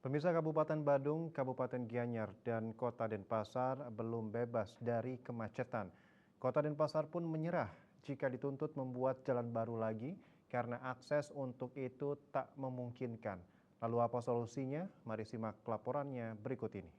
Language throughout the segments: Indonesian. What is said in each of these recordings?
Pemirsa Kabupaten Badung, Kabupaten Gianyar, dan Kota Denpasar belum bebas dari kemacetan. Kota Denpasar pun menyerah jika dituntut membuat jalan baru lagi karena akses untuk itu tak memungkinkan. Lalu apa solusinya? Mari simak laporannya berikut ini.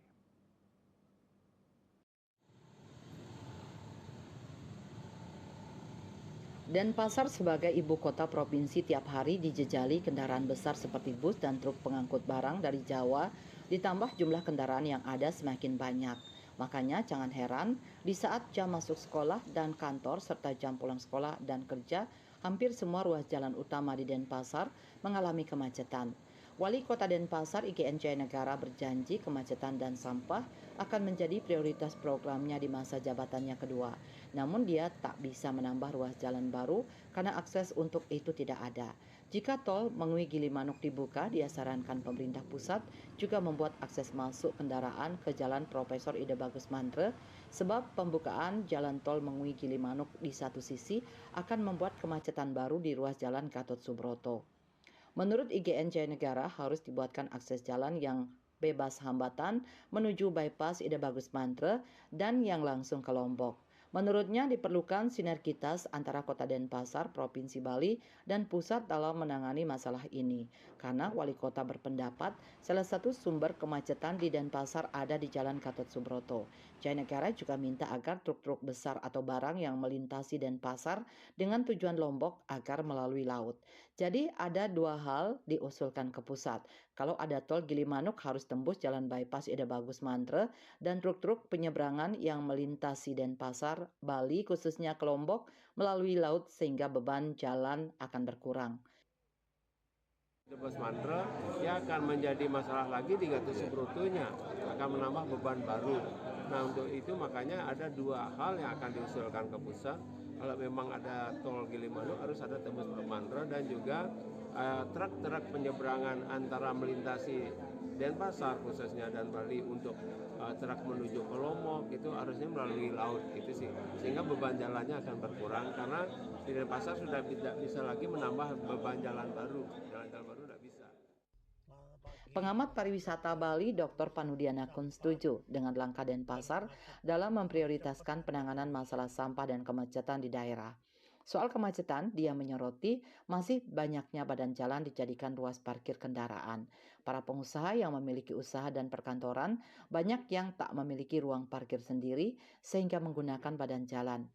Denpasar sebagai ibu kota provinsi tiap hari dijejali kendaraan besar seperti bus dan truk pengangkut barang dari Jawa, ditambah jumlah kendaraan yang ada semakin banyak. Makanya jangan heran, di saat jam masuk sekolah dan kantor serta jam pulang sekolah dan kerja, hampir semua ruas jalan utama di Denpasar mengalami kemacetan. Wali Kota Denpasar IGN Jaya Negara berjanji kemacetan dan sampah akan menjadi prioritas programnya di masa jabatannya kedua. Namun dia tak bisa menambah ruas jalan baru karena akses untuk itu tidak ada. Jika tol Mengui Gilimanuk dibuka, dia sarankan pemerintah pusat juga membuat akses masuk kendaraan ke Jalan Profesor Ida Bagus Mantre, sebab pembukaan jalan tol Mengui Gilimanuk di satu sisi akan membuat kemacetan baru di ruas jalan Gatot Subroto. Menurut IGN Jaya Negara harus dibuatkan akses jalan yang bebas hambatan menuju bypass Ida Bagus Mantre dan yang langsung ke Lombok. Menurutnya diperlukan sinergitas antara Kota Denpasar, Provinsi Bali, dan pusat dalam menangani masalah ini. Karena wali kota berpendapat salah satu sumber kemacetan di Denpasar ada di Jalan Gatot Subroto. Jaya Negara juga minta agar truk-truk besar atau barang yang melintasi Denpasar dengan tujuan Lombok agar melalui laut. Jadi ada dua hal diusulkan ke pusat. Kalau ada tol Gilimanuk harus tembus jalan bypass Ida Bagus Mantre dan truk-truk penyeberangan yang melintasi Denpasar, Bali khususnya ke Lombok melalui laut sehingga beban jalan akan berkurang. Tebas Mantra ya akan menjadi masalah lagi di Gatot Subroto-nya, akan menambah beban baru. Nah untuk itu makanya ada dua hal yang akan diusulkan ke pusat. Kalau memang ada tol Gilimanuk harus ada tembus Mantra dan juga truk-truk penyeberangan antara melintasi Denpasar khususnya dan Bali untuk truk menuju ke Lombok itu harusnya melalui laut itu sih, sehingga beban jalannya akan berkurang karena di Denpasar sudah tidak bisa lagi menambah beban jalan baru tidak bisa. Pengamat pariwisata Bali, Dr. Panudianakun setuju dengan langkah Denpasar dalam memprioritaskan penanganan masalah sampah dan kemacetan di daerah. Soal kemacetan, dia menyoroti masih banyaknya badan jalan dijadikan ruas parkir kendaraan. Para pengusaha yang memiliki usaha dan perkantoran banyak yang tak memiliki ruang parkir sendiri sehingga menggunakan badan jalan.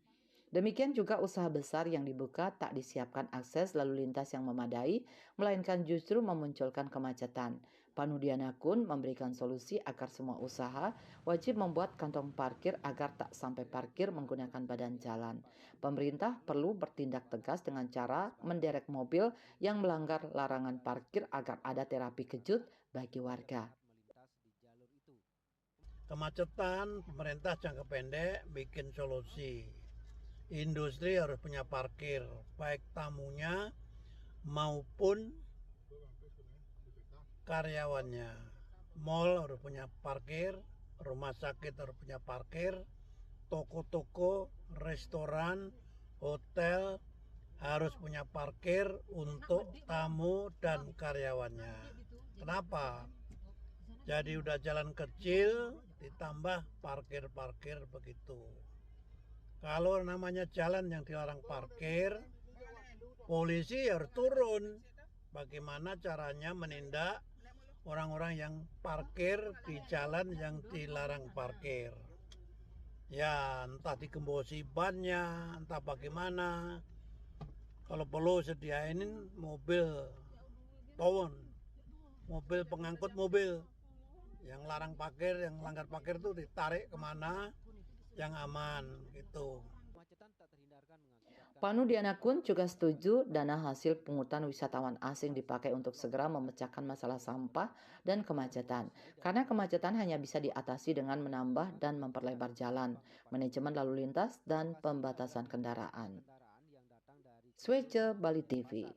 Demikian juga usaha besar yang dibuka tak disiapkan akses lalu lintas yang memadai, melainkan justru memunculkan kemacetan. Panudianakun memberikan solusi agar semua usaha wajib membuat kantong parkir agar tak sampai parkir menggunakan badan jalan. Pemerintah perlu bertindak tegas dengan cara menderek mobil yang melanggar larangan parkir agar ada terapi kejut bagi warga. Kemacetan, pemerintah jangka pendek bikin solusi. Industri harus punya parkir, baik tamunya maupun karyawannya. Mall harus punya parkir, rumah sakit harus punya parkir, toko-toko, restoran, hotel harus punya parkir untuk tamu dan karyawannya. Kenapa? Jadi udah jalan kecil ditambah parkir-parkir begitu. Kalau namanya jalan yang dilarang parkir, polisi harus turun. Bagaimana caranya menindak orang-orang yang parkir di jalan yang dilarang parkir. Ya entah digembosi bannya, entah bagaimana. Kalau perlu sediain mobil towon, mobil pengangkut mobil. Yang larang parkir, yang langgar parkir itu ditarik kemana yang aman gitu. Panudianakun juga setuju dana hasil pungutan wisatawan asing dipakai untuk segera memecahkan masalah sampah dan kemacetan. Karena kemacetan hanya bisa diatasi dengan menambah dan memperlebar jalan, manajemen lalu lintas, dan pembatasan kendaraan. Swece Bali TV.